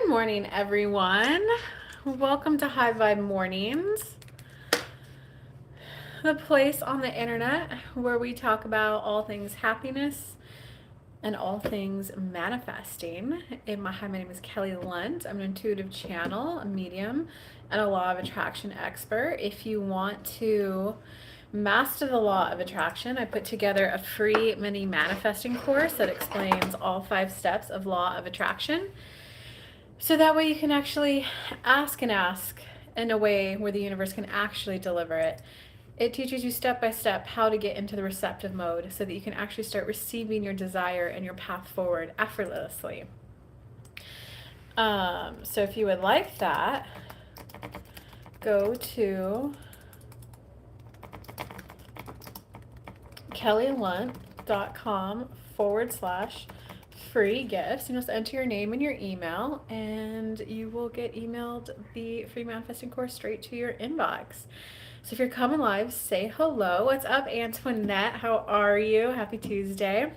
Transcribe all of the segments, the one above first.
Good morning, everyone. Welcome to High Vibe Mornings, the place on the internet where we talk about all things happiness and all things manifesting. Hi, my name is Kelly Lunt. I'm an intuitive channel, a medium, and a law of attraction expert. If you want to master the law of attraction, I put together a free mini manifesting course that explains all 5 steps of law of attraction. So that way you can actually ask and ask in a way where the universe can actually deliver it. It teaches you step by step how to get into the receptive mode so that you can actually start receiving your desire and your path forward effortlessly. So if you would like that, go to kellylunt.com/free gifts. You just enter your name and your email, and you will get emailed the free manifesting course straight to your inbox. So if you're coming live, say hello. What's up, Antoinette? How are you? Happy Tuesday.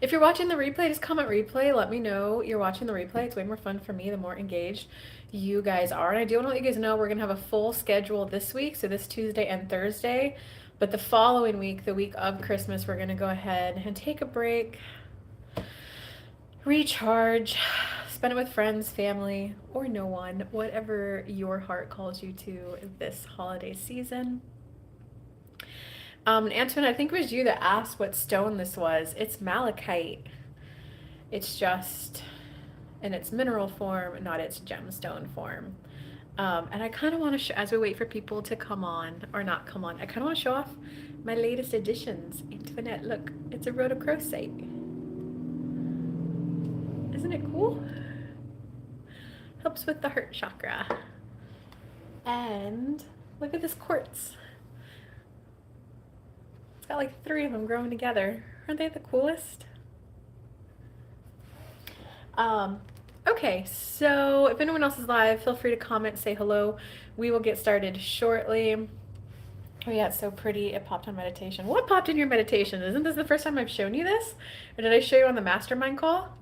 If you're watching the replay, just comment replay. Let me know you're watching the replay. It's way more fun for me the more engaged you guys are. And I do want to let you guys know we're going to have a full schedule this week, so this Tuesday and Thursday. But the following week, the week of Christmas, we're going to go ahead and take a break, recharge, spend it with friends, family, or no one, whatever your heart calls you to this holiday season. Antoine, I think it was you that asked what stone this was. It's malachite. It's just in its mineral form, not its gemstone form. And I kind of want to, as we wait for people to come on, or not come on, I kind of want to show off my latest additions. Antoinette, look, it's a rhodochrosite. Isn't it cool? Helps with the heart chakra. And look at this quartz. It's got like 3 of them growing together. Aren't they the coolest? Okay, so if anyone else is live, feel free to comment, say hello. We will get started shortly. Oh yeah, it's so pretty. It popped on meditation. What popped in your meditation? Isn't this the first time I've shown you this? Or did I show you on the mastermind call?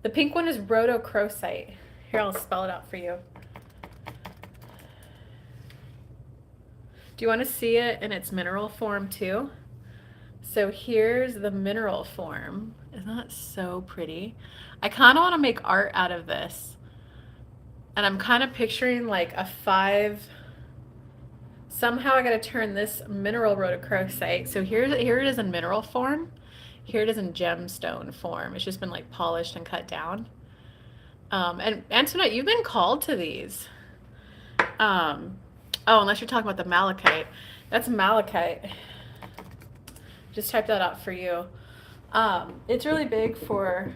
The pink one is rhodochrosite. Here, I'll spell it out for you. Do you want to see it in its mineral form too? So here's the mineral form. Isn't that so pretty? I kind of want to make art out of this. And I'm kind of picturing like a 5. Somehow I got to turn this mineral rhodochrosite. So here it is in mineral form. Here it is in gemstone form. It's just been like polished and cut down. And Antoinette, you've been called to these. Oh, unless you're talking about the malachite. That's malachite. Just type that out for you. It's really big for,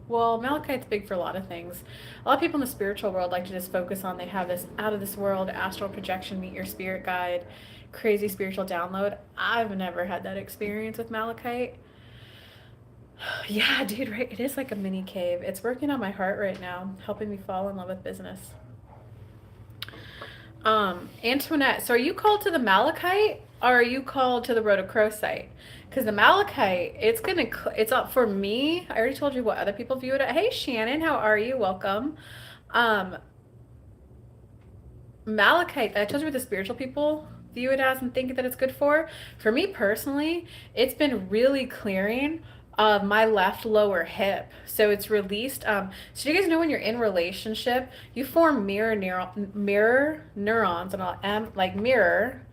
well, malachite's big for a lot of things. A lot of people in the spiritual world like to just focus on, they have this out of this world astral projection, meet your spirit guide, crazy spiritual download. I've never had that experience with malachite. Yeah, dude, right? It is like a mini cave. It's working on my heart right now, helping me fall in love with business. Antoinette, so are you called to the malachite or are you called to the rhodochrosite? Because the malachite, it's up for me. I already told you what other people view it at. Hey, Shannon, how are you? Welcome. Malachite, I told you what the spiritual people view it as and think that it's good for. For me personally, it's been really clearing of my left lower hip. So it's released. So you guys know when you're in relationship, you form mirror neurons, and like mirror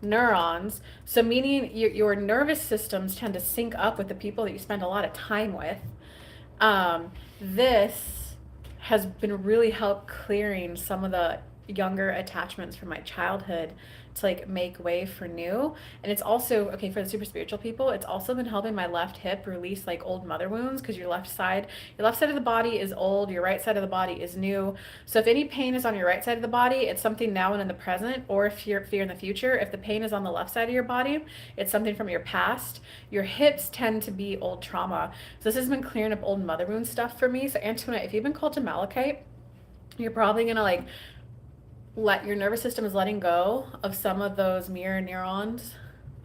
neurons. So meaning your nervous systems tend to sync up with the people that you spend a lot of time with. This has been really help clearing some of the younger attachments from my childhood to like make way for new. And it's also, okay, for the super spiritual people, it's also been helping my left hip release like old mother wounds, because your left side of the body is old, your right side of the body is new. So if any pain is on your right side of the body, it's something now and in the present. Or if you're in the future, if the pain is on the left side of your body, it's something from your past. Your hips tend to be old trauma. So this has been clearing up old mother wound stuff for me. So Antoinette, if you've been called to malachite, you're probably gonna like your nervous system is letting go of some of those mirror neurons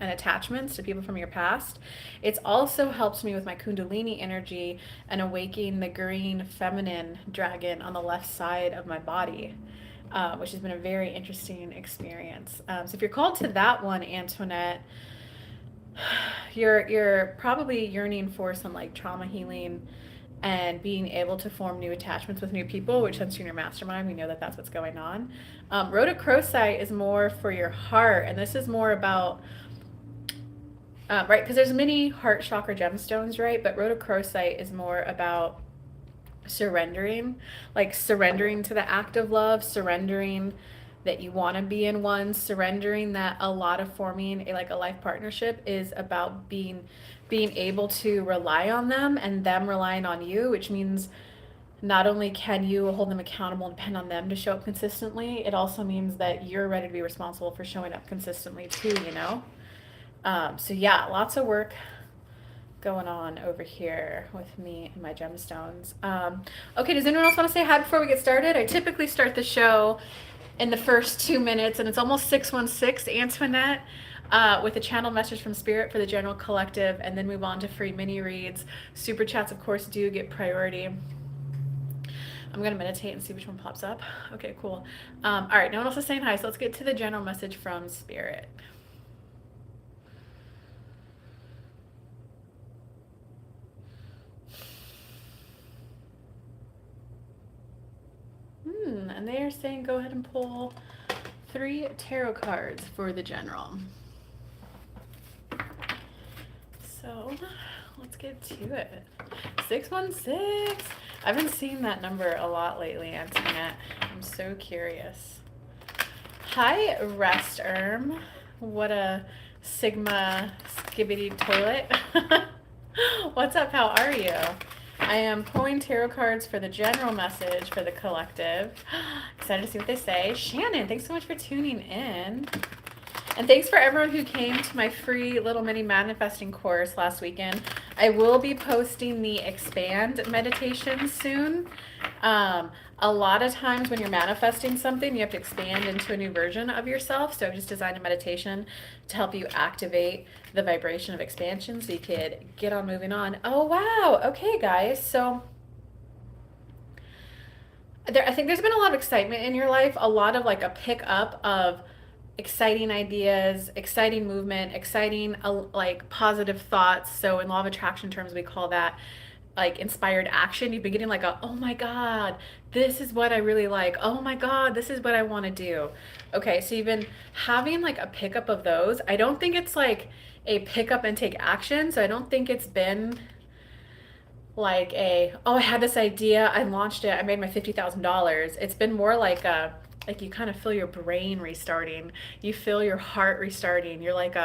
and attachments to people from your past. It's also helps me with my Kundalini energy and awakening the green feminine dragon on the left side of my body, which has been a very interesting experience. So if you're called to that one, Antoinette, you're probably yearning for some like trauma healing and being able to form new attachments with new people, which since you're in your mastermind, we know that that's what's going on. Rhodochrosite is more for your heart, and this is more about, right, because there's many heart chakra gemstones, right? But rhodochrosite is more about surrendering, like surrendering to the act of love, surrendering that you want to be in one, surrendering that a lot of forming a like a life partnership is about being able to rely on them and them relying on you, which means not only can you hold them accountable and depend on them to show up consistently, it also means that you're ready to be responsible for showing up consistently too, you know? So yeah, lots of work going on over here with me and my gemstones. Okay, does anyone else want to say hi before we get started? I typically start the show in the first 2 minutes, and it's almost 616, Antoinette, with a channel message from Spirit for the general collective, and then move on to free mini reads. Super chats, of course, do get priority. I'm going to meditate and see which one pops up. Okay, cool. All right, no one else is saying hi, so let's get to the general message from Spirit. And they are saying go ahead and pull 3 tarot cards for the general. So let's get to it. 616. I've been seeing that number a lot lately, Antoinette. I'm so curious. Hi, Rest What a Sigma skibbity toilet. What's up? How are you? I am pulling tarot cards for the general message for the collective. Excited to see what they say. Shannon, thanks so much for tuning in. And thanks for everyone who came to my free little mini manifesting course last weekend. I will be posting the expand meditation soon. A lot of times when you're manifesting something, you have to expand into a new version of yourself. So I've just designed a meditation to help you activate the vibration of expansion so you could get on moving on. Oh, wow. Okay, guys. So I think there's been a lot of excitement in your life, a lot of like a pickup of exciting ideas, exciting movement, exciting like positive thoughts. So in law of attraction terms, we call that like inspired action. You've been getting like oh my God, this is what I really like. Oh my God, this is what I want to do. Okay, so you've been having like a pickup of those. I don't think it's like a pickup and take action. So I don't think it's been like I had this idea, I launched it, I made my $50,000. It's been more like like you kind of feel your brain restarting, you feel your heart restarting. You're like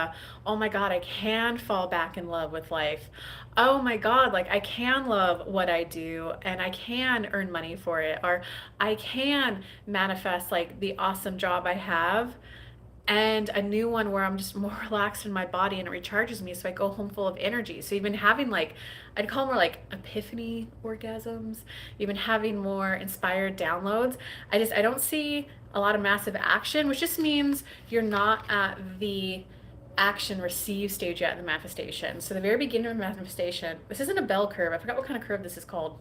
oh my God, I can fall back in love with life. Oh my God, like I can love what I do and I can earn money for it, or I can manifest like the awesome job I have and a new one where I'm just more relaxed in my body and it recharges me so I go home full of energy. So you've been having like, I'd call them more like epiphany orgasms. You've been having more inspired downloads. I don't see a lot of massive action, which just means you're not at the action receive stage yet in the manifestation. So the very beginning of manifestation, this isn't a bell curve. I forgot what kind of curve this is called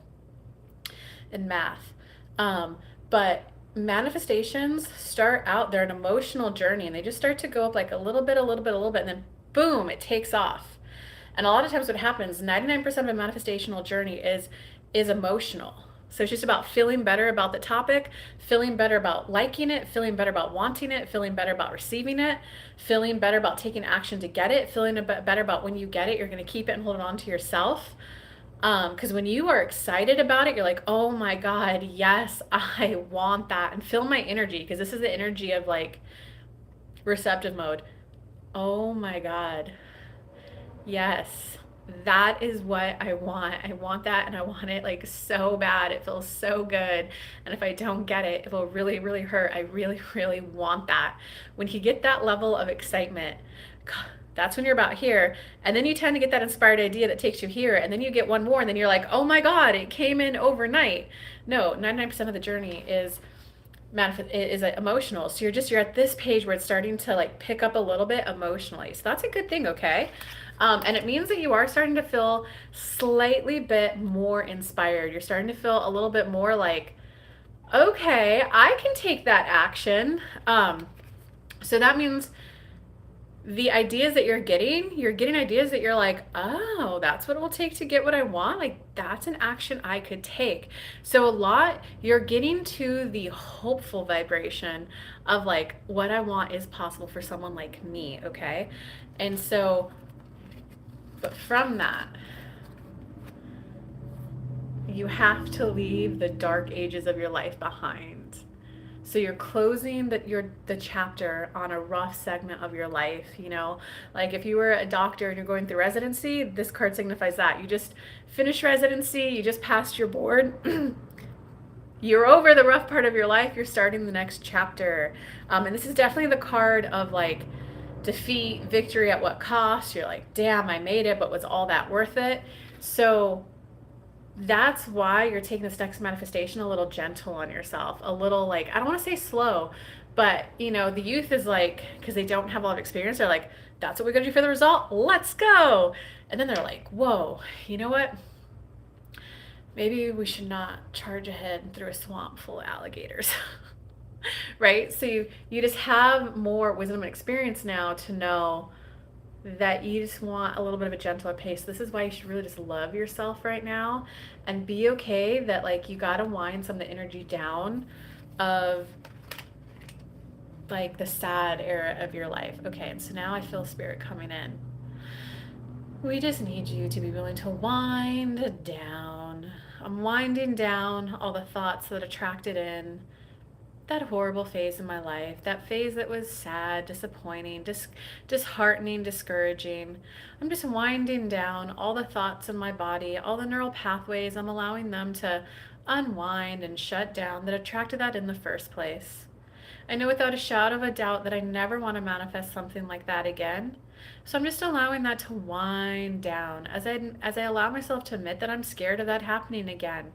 in math. But manifestations start out, they're an emotional journey and they just start to go up like a little bit, and then boom, it takes off. And a lot of times what happens, 99% of a manifestational journey is emotional. So it's just about feeling better about the topic, feeling better about liking it, feeling better about wanting it, feeling better about receiving it, feeling better about taking action to get it, feeling better about when you get it, you're going to keep it and hold it on to yourself. Because when you are excited about it, you're like, oh my God, yes, I want that. And feel my energy, because this is the energy of like receptive mode. Oh my God, yes, that is what I want. I want that, and I want it like so bad. It feels so good. And if I don't get it, it will really, really hurt. I really, really want that. When you get that level of excitement, God, that's when you're about here. And then you tend to get that inspired idea that takes you here. And then you get one more, and then you're like, oh my God, it came in overnight. No, 99% of the journey is is emotional. So you're at this page where it's starting to like pick up a little bit emotionally. So that's a good thing, okay? And it means that you are starting to feel slightly bit more inspired. You're starting to feel a little bit more like, okay, I can take that action. So that means the ideas that you're getting ideas that you're like, oh, that's what it will take to get what I want. Like, that's an action I could take. So, a lot, you're getting to the hopeful vibration of like, what I want is possible for someone like me, okay? And so, but from that, you have to leave the dark ages of your life behind. So you're closing the chapter on a rough segment of your life, you know? Like if you were a doctor and you're going through residency, this card signifies that. You just finished residency, you just passed your board. You're over the rough part of your life, you're starting the next chapter. And this is definitely the card of like defeat, victory at what cost. You're like, damn, I made it, but was all that worth it? So that's why you're taking this next manifestation a little gentle on yourself, a little like, I don't want to say slow, but you know, the youth is like, because they don't have a lot of experience, they're like, that's what we're going to do for the result, let's go. And then they're like, whoa, you know what, maybe we should not charge ahead through a swamp full of alligators. Right? So you just have more wisdom and experience now to know that you just want a little bit of a gentler pace. This is why you should really just love yourself right now and be okay that like you gotta wind some of the energy down of like the sad era of your life. Okay, and so now I feel spirit coming in. We just need you to be willing to wind down. I'm winding down all the thoughts that attracted in that horrible phase in my life, that phase that was sad, disappointing, disheartening, discouraging. I'm just winding down all the thoughts in my body, all the neural pathways. I'm allowing them to unwind and shut down that attracted that in the first place. I know without a shadow of a doubt that I never want to manifest something like that again. So I'm just allowing that to wind down as I allow myself to admit that I'm scared of that happening again.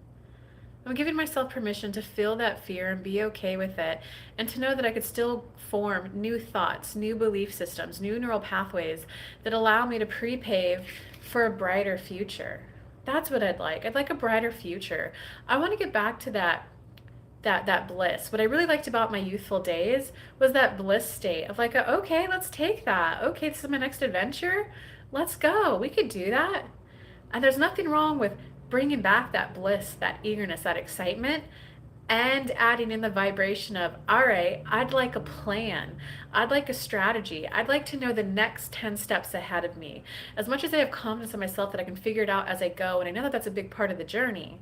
I'm giving myself permission to feel that fear and be okay with it, and to know that I could still form new thoughts, new belief systems, new neural pathways that allow me to pre-pave for a brighter future. That's what I'd like. I'd like a brighter future. I want to get back to that bliss. What I really liked about my youthful days was that bliss state of like, okay, let's take that. Okay, this is my next adventure. Let's go. We could do that. And there's nothing wrong with bringing back that bliss, that eagerness, that excitement, and adding in the vibration of, all right, I'd like a plan. I'd like a strategy. I'd like to know the next 10 steps ahead of me. As much as I have confidence in myself that I can figure it out as I go, and I know that that's a big part of the journey,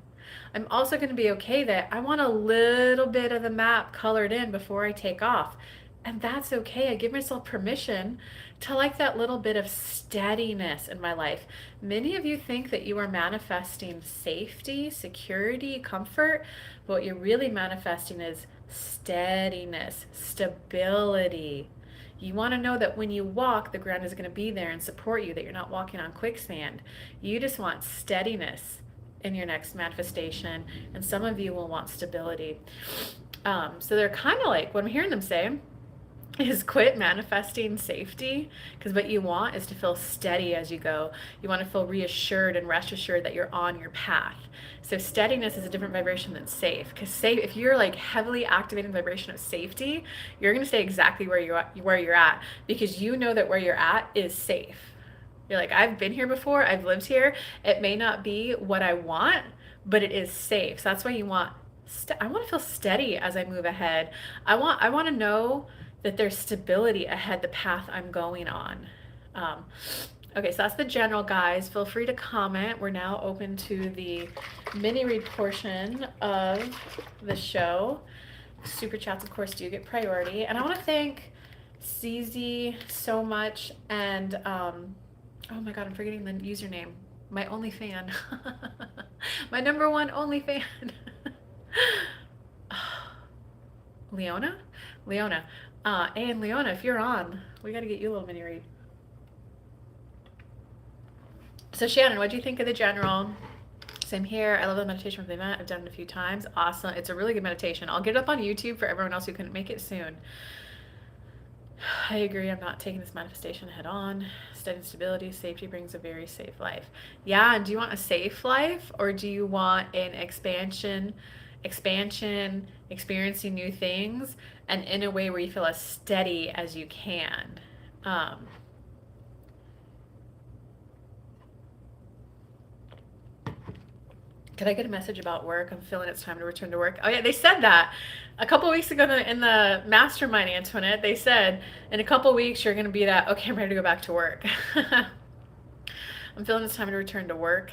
I'm also going to be okay that I want a little bit of the map colored in before I take off. And that's okay. I give myself permission to like that little bit of steadiness in my life. Many of you think that you are manifesting safety, security, comfort, but what you're really manifesting is steadiness, stability. You want to know that when you walk, the ground is going to be there and support you, that you're not walking on quicksand. You just want steadiness in your next manifestation, and some of you will want stability. So they're kind of like, what I'm hearing them say is quit manifesting safety, because what you want is to feel steady as you go. You want to feel reassured and rest assured that you're on your path. So steadiness is a different vibration than safe, because safe, if you're like heavily activating the vibration of safety, you're going to stay exactly where you're at, because you know that where you're at is safe. You're like, I've been here before, I've lived here. It may not be what I want, but it is safe. So that's why you want I want to feel steady as I move ahead. I want to know that there's stability ahead the path I'm going on. Okay, so that's the general, guys. Feel free to comment. We're now open to the mini read portion of the show. Super chats, of course, do get priority. And I want to thank CZ so much. And oh my God, I'm forgetting the username. My only fan. My number one only fan. Leona? Leona. And Leona, if you're on, we got to get you a little mini read. So Shannon, what do you think of the general? Same here. I love the meditation with Lima. I've done it a few times. Awesome. It's a really good meditation. I'll get it up on YouTube for everyone else who couldn't make it soon. I agree. I'm not taking this manifestation head on. Steady stability, safety brings a very safe life. Yeah, and do you want a safe life or do you want an expansion, experiencing new things, and in a way where you feel as steady as you can? Um, Did I get a message about work? I'm feeling it's time to return to work. Oh yeah, they said that a couple weeks ago in the mastermind, Antoinette. They said in a couple weeks you're gonna be that. Okay, I'm ready to go back to work. I'm feeling it's time to return to work.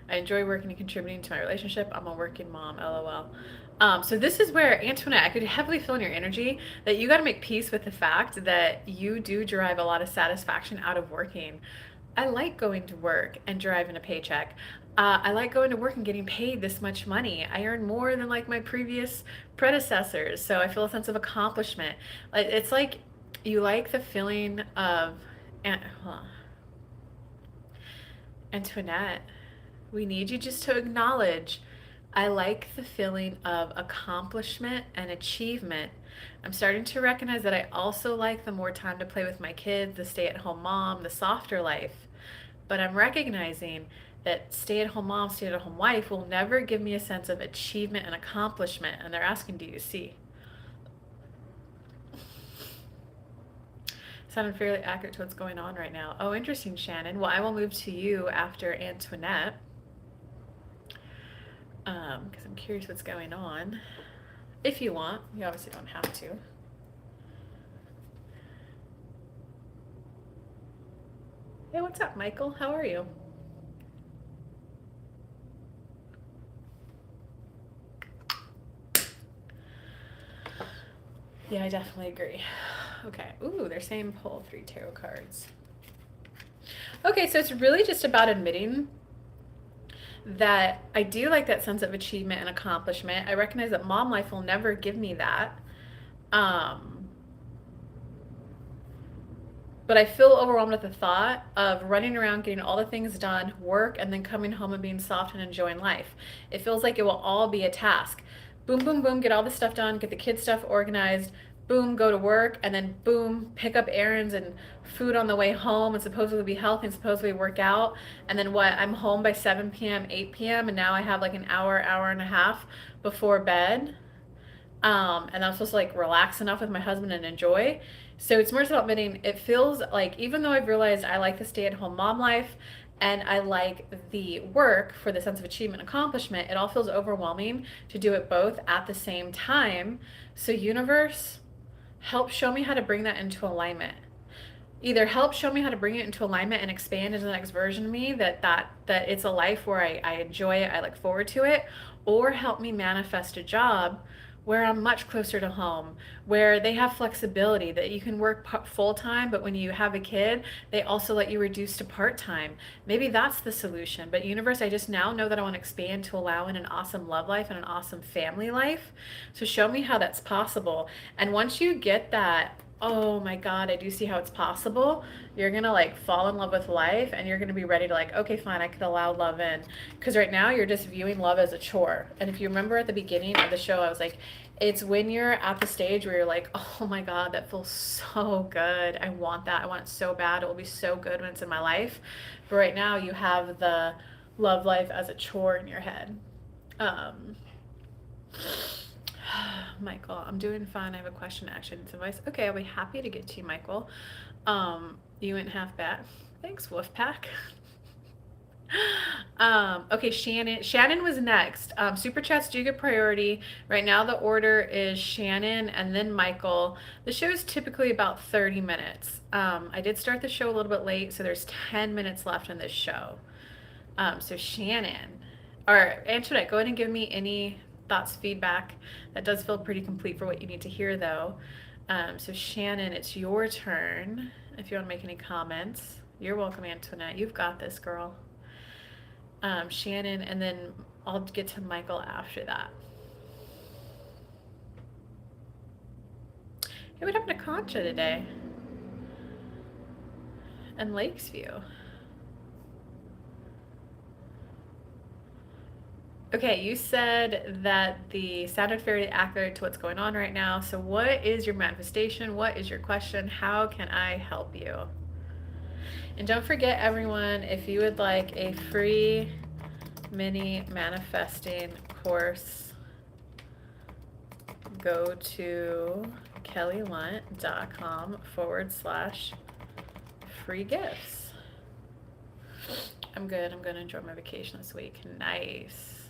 I enjoy working and contributing to my relationship. I'm a working mom. LOL. So this is where Antoinette, I could heavily feel in your energy that you got to make peace with the fact that you do derive a lot of satisfaction out of working. I like going to work and deriving a paycheck. I like going to work and getting paid this much money. I earn more than like my previous predecessors, so I feel a sense of accomplishment. It's like you like the feeling of, Antoinette, we need you just to acknowledge I like the feeling of accomplishment and achievement. I'm starting to recognize that I also like the more time to play with my kids, the stay at home mom, the softer life. But I'm recognizing that stay at home mom, stay at home wife will never give me a sense of achievement and accomplishment. And they're asking, do you see? Sounded fairly accurate to what's going on right now. Oh, interesting, Shannon. Well, I will move to you after Antoinette. Because I'm curious what's going on. If you want, you obviously don't have to. Hey, what's up, Michael? How are you? Yeah, I definitely agree. Okay. Ooh, they're saying pull 3 tarot cards. Okay, so it's really just about admitting that I do like that sense of achievement and accomplishment. I recognize that mom life will never give me that. But I feel overwhelmed at the thought of running around, getting all the things done, work, and then coming home and being soft and enjoying life. It feels like it will all be a task. Boom, boom, boom, get all the stuff done, get the kids' stuff organized, boom, go to work, and then boom, pick up errands and food on the way home and supposedly be healthy and supposedly work out. And then what? I'm home by 7 p.m., 8 p.m., and now I have like an hour, hour and a half before bed. And I'm supposed to like relax enough with my husband and enjoy. So it's more about admitting it feels like even though I've realized I like the stay-at-home mom life and I like the work for the sense of achievement and accomplishment, it all feels overwhelming to do it both at the same time. So universe, help show me how to bring that into alignment. Either help show me how to bring it into alignment and expand into the next version of me that it's a life where I enjoy it, I look forward to it, or help me manifest a job where I'm much closer to home, where they have flexibility that you can work full time, but when you have a kid, they also let you reduce to part time. Maybe that's the solution. But universe, I just now know that I want to expand to allow in an awesome love life and an awesome family life. So show me how that's possible. And once you get that, oh my God, I do see how it's possible, you're gonna like fall in love with life and you're gonna be ready to like, okay, fine, I could allow love in. Because right now you're just viewing love as a chore. And if you remember at the beginning of the show, I was like, it's when you're at the stage where you're like, oh my God, that feels so good. I want that. I want it so bad. It will be so good when it's in my life. But right now you have the love life as a chore in your head. Um, Michael, I'm doing fine. I have a question, action, and advice. Okay, I'll be happy to get to you, Michael. You went half bat. Thanks, Wolfpack. Okay, Shannon was next. Super chats do get priority. Right now the order is Shannon and then Michael. The show is typically about 30 minutes. I did start the show a little bit late, so there's 10 minutes left in this show. So Shannon, or Antoinette, go ahead and give me any thoughts, feedback. That does feel pretty complete for what you need to hear though. So Shannon, it's your turn. If you want to make any comments, you're welcome, Antoinette. You've got this, girl. Shannon, and then I'll get to Michael after that. Hey, what happened to Concha today? And Lakesview. Okay, you said that the sounded fairly accurate to what's going on right now. So, what is your manifestation? What is your question? How can I help you? And don't forget, everyone, if you would like a free mini manifesting course, go to kellylunt.com/free gifts. I'm good. I'm going to enjoy my vacation this week. Nice.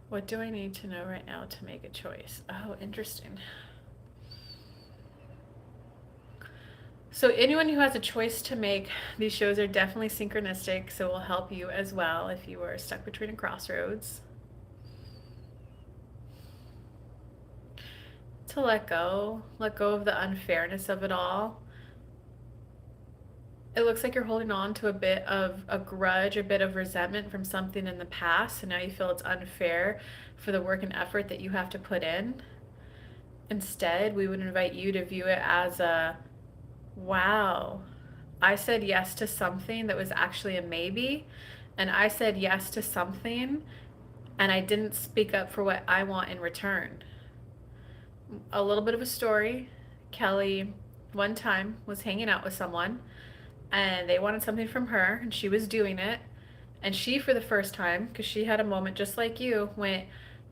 What do I need to know right now to make a choice? Oh, interesting. So anyone who has a choice to make, these shows are definitely synchronistic, so it will help you as well if you are stuck between a crossroads. To let go of the unfairness of it all. It looks like you're holding on to a bit of a grudge, a bit of resentment from something in the past, and now you feel it's unfair for the work and effort that you have to put in. Instead, we would invite you to view it as a wow, I said yes to something that was actually a maybe, and I said yes to something and I didn't speak up for what I want in return. A little bit of a story. Kelly one time was hanging out with someone and they wanted something from her and she was doing it, and she, for the first time, because she had a moment just like you, went,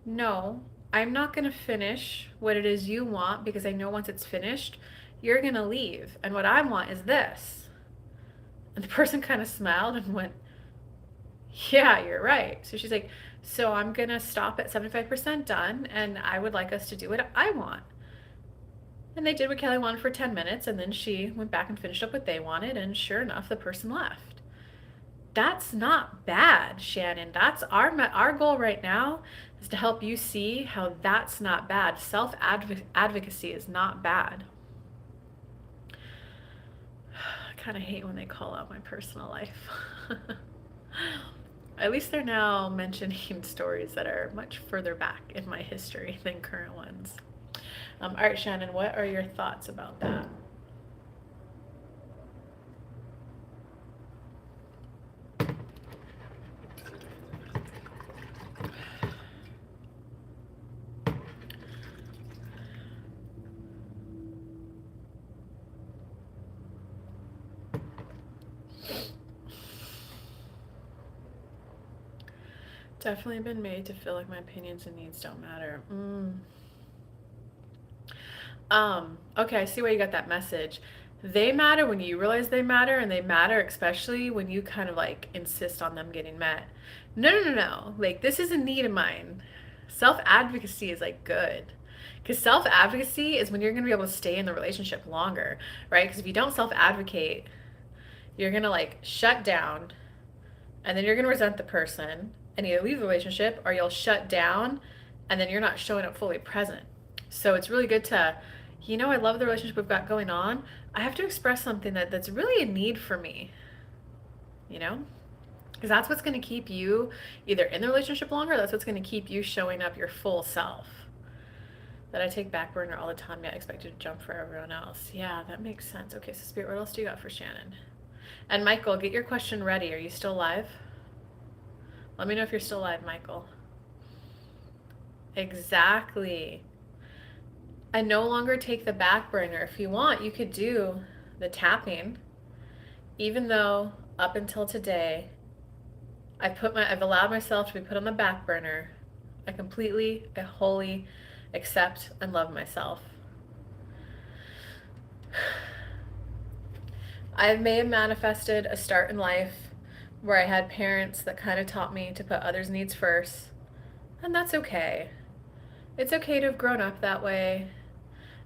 no, I'm not going to finish what it is you want, because I know once it's finished you're going to leave, and what I want is this. And the person kind of smiled and went, yeah, you're right. So she's like, so I'm going to stop at 75% done and I would like us to do what I want. And they did what Kelly wanted for 10 minutes, and then she went back and finished up what they wanted, and sure enough, the person left. That's not bad, Shannon. That's our goal right now, is to help you see how that's not bad. Self-advocacy is not bad. I kind of hate when they call out my personal life. At least they're now mentioning stories that are much further back in my history than current ones. All right, Shannon, what are your thoughts about that? Definitely been made to feel like my opinions and needs don't matter. Okay, I see why you got that message. They matter when you realize they matter, and they matter especially when you kind of like insist on them getting met. No, no, no, no. Like, this is a need of mine. Self advocacy is like good. Because self advocacy is when you're going to be able to stay in the relationship longer, right? Because if you don't self advocate, you're going to like shut down, and then you're going to resent the person and either leave the relationship or you'll shut down and then you're not showing up fully present. So it's really good to, I love the relationship we've got going on. I have to express something that's really a need for me, you know? Because that's what's going to keep you either in the relationship longer, that's what's going to keep you showing up your full self. That I take back burner all the time, yet expect you to jump for everyone else. Yeah, that makes sense. Okay, so Spirit, what else do you got for Shannon? And Michael, get your question ready. Are you still live? Let me know if you're still live, Michael. Exactly. I no longer take the back burner. If you want, you could do the tapping, even though up until today, I've allowed myself to be put on the back burner. I wholly accept and love myself. I may have manifested a start in life where I had parents that kind of taught me to put others' needs first, and that's okay. It's okay to have grown up that way.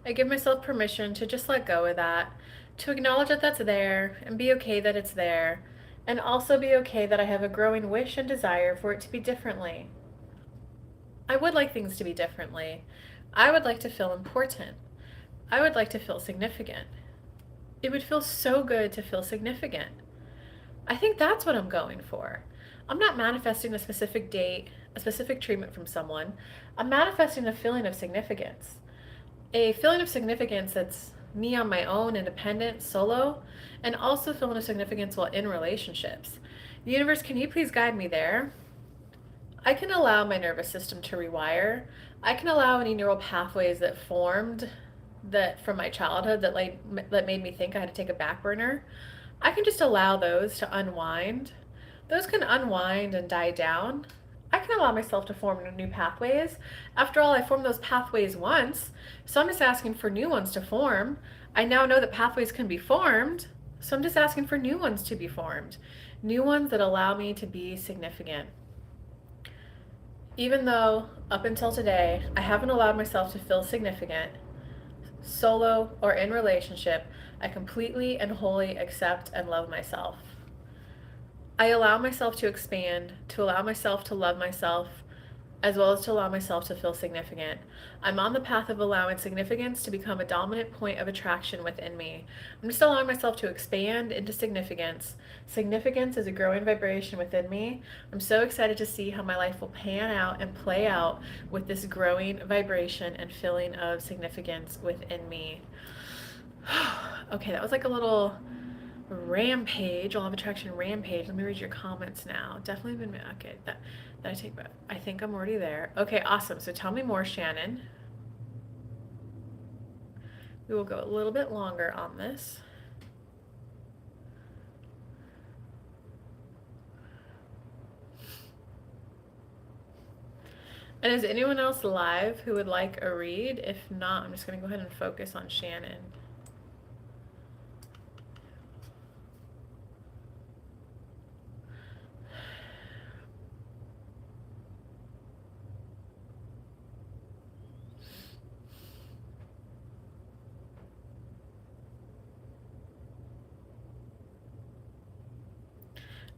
I give myself permission to just let go of that, to acknowledge that that's there and be okay that it's there, and also be okay that I have a growing wish and desire for it to be differently. I would like things to be differently. I would like to feel important. I would like to feel significant. It would feel so good to feel significant. I think that's what I'm going for. I'm not manifesting a specific date, a specific treatment from someone. I'm manifesting a feeling of significance. A feeling of significance that's me on my own, independent, solo, and also feeling a significance while in relationships. The universe, can you please guide me there? I can allow my nervous system to rewire. I can allow any neural pathways that formed that from my childhood that made me think I had to take a back burner. I can just allow those to unwind. Those can unwind and die down. I can allow myself to form new pathways. After all, I formed those pathways once, so I'm just asking for new ones to form. I now know that pathways can be formed, so I'm just asking for new ones to be formed. New ones that allow me to be significant. Even though, up until today, I haven't allowed myself to feel significant, solo or in relationship, I completely and wholly accept and love myself. I allow myself to expand, to allow myself to love myself, as well as to allow myself to feel significant. I'm on the path of allowing significance to become a dominant point of attraction within me. I'm just allowing myself to expand into significance. Significance is a growing vibration within me. I'm so excited to see how my life will pan out and play out with this growing vibration and feeling of significance within me. Okay, that was like a little rampage, law of attraction rampage. Let me read your comments now. Definitely been okay. That I take back. I think I'm already there. Okay, awesome. So tell me more, Shannon. We will go a little bit longer on this. And is anyone else live who would like a read? If not, I'm just going to go ahead and focus on Shannon.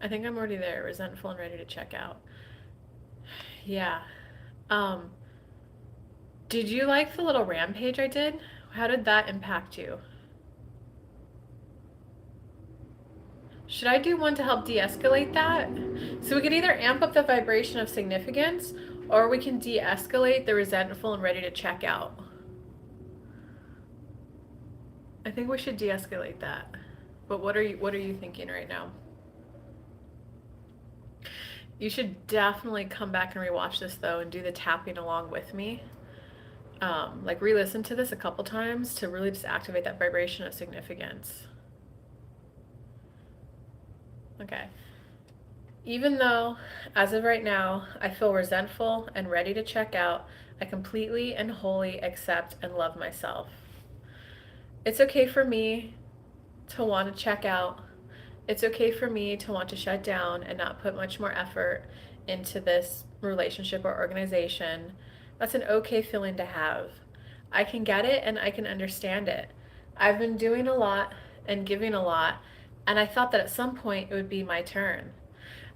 I think I'm already there, resentful and ready to check out. Yeah. Um, did you like the little rampage I did? How did that impact you? Should I do one to help de-escalate that? So we could either amp up the vibration of significance, or we can de-escalate the resentful and ready to check out. I think we should de-escalate that. But what are you thinking right now? You should definitely come back and rewatch this though and do the tapping along with me. Like re-listen to this a couple times to really just activate that vibration of significance. Okay. Even though, as of right now, I feel resentful and ready to check out, I completely and wholly accept and love myself. It's okay for me to want to check out. It's okay for me to want to shut down and not put much more effort into this relationship or organization. That's an okay feeling to have. I can get it and I can understand it. I've been doing a lot and giving a lot, and I thought that at some point it would be my turn.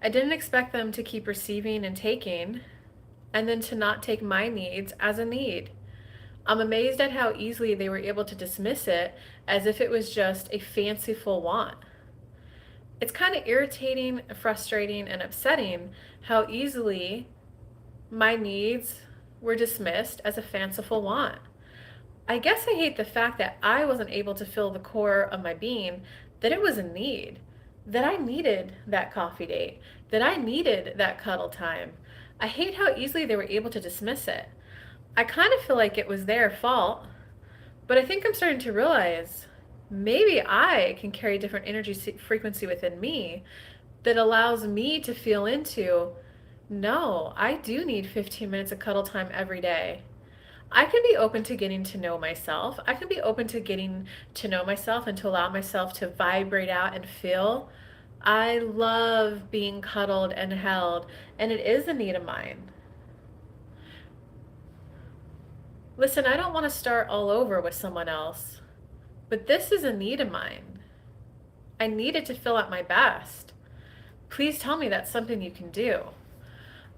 I didn't expect them to keep receiving and taking, and then to not take my needs as a need. I'm amazed at how easily they were able to dismiss it as if it was just a fanciful want. It's kind of irritating, frustrating, and upsetting how easily my needs were dismissed as a fanciful want. I guess I hate the fact that I wasn't able to feel the core of my being that it was a need, that I needed that coffee date, that I needed that cuddle time. I hate how easily they were able to dismiss it. I kind of feel like it was their fault, but I think I'm starting to realize maybe I can carry a different energy frequency within me that allows me to feel into, no, I do need 15 minutes of cuddle time every day. I can be open to getting to know myself. I can be open to getting to know myself and to allow myself to vibrate out and feel. I love being cuddled and held, and it is a need of mine. Listen, I don't want to start all over with someone else, but this is a need of mine. I needed to feel at my best. Please tell me that's something you can do.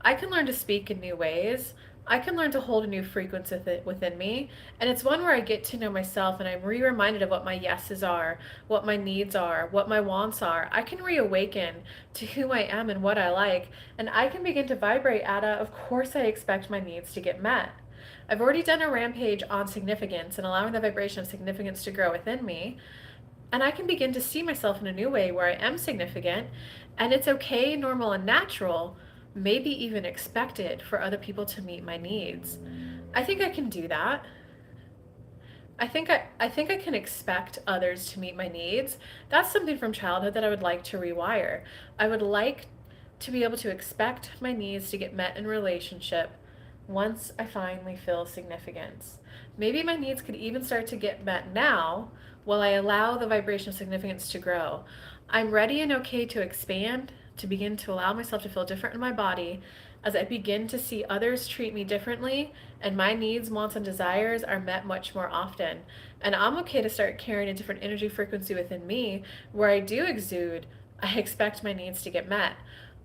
I can learn to speak in new ways. I can learn to hold a new frequency within me, and it's one where I get to know myself and I'm reminded of what my yeses are, what my needs are, what my wants are. I can reawaken to who I am and what I like, and I can begin to vibrate out of course I expect my needs to get met. I've already done a rampage on significance and allowing the vibration of significance to grow within me. And I can begin to see myself in a new way where I am significant and it's okay, normal, and natural, maybe even expected for other people to meet my needs. I think I can do that. I think I can expect others to meet my needs. That's something from childhood that I would like to rewire. I would like to be able to expect my needs to get met in relationship once I finally feel significance. Maybe my needs could even start to get met now while I allow the vibration of significance to grow. I'm ready and okay to expand, to begin to allow myself to feel different in my body as I begin to see others treat me differently and my needs, wants, and desires are met much more often. And I'm okay to start carrying a different energy frequency within me where I do exude, I expect my needs to get met.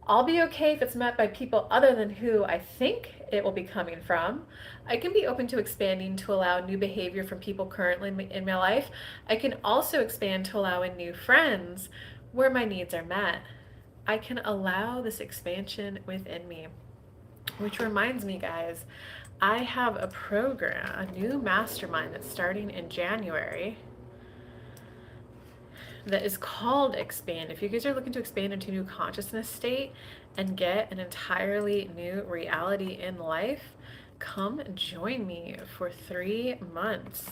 I'll be okay if it's met by people other than who I think it will be coming from. I can be open to expanding to allow new behavior from people currently in my life. I can also expand to allow in new friends where my needs are met. I can allow this expansion within me. Which reminds me, guys, I have a program, a new mastermind that's starting in January that is called Expand. If you guys are looking to expand into a new consciousness state and get an entirely new reality in life, come join me for 3 months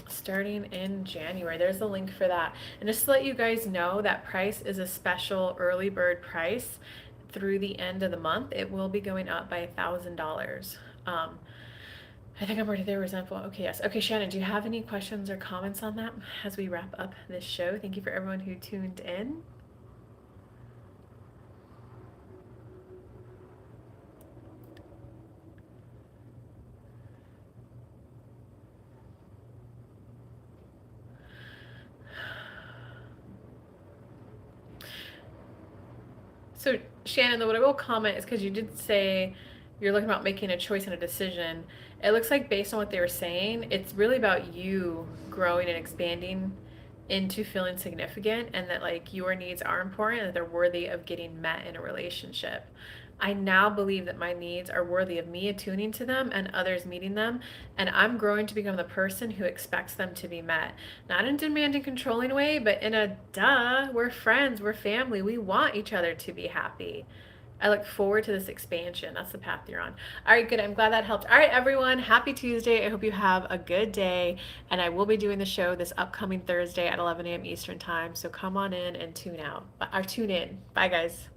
starting in January. There's a link for that. And just to let you guys know, that price is a special early bird price through the end of the month. It will be going up by $1,000. I think I'm already there, resentful. Okay, yes. Okay, Shannon, do you have any questions or comments on that as we wrap up this show? Thank you for everyone who tuned in. So, Shannon, what I will comment is because you did say you're looking about making a choice and a decision. It looks like based on what they were saying, it's really about you growing and expanding into feeling significant and that like your needs are important and that they're worthy of getting met in a relationship. I now believe that my needs are worthy of me attuning to them and others meeting them, and I'm growing to become the person who expects them to be met. Not in a demanding, controlling way, but in a duh, we're friends, we're family, we want each other to be happy. I look forward to this expansion. That's the path you're on. All right, good. I'm glad that helped. All right, everyone. Happy Tuesday. I hope you have a good day. And I will be doing the show this upcoming Thursday at 11 a.m. Eastern Time. So come on in and tune out or tune in. Bye, guys.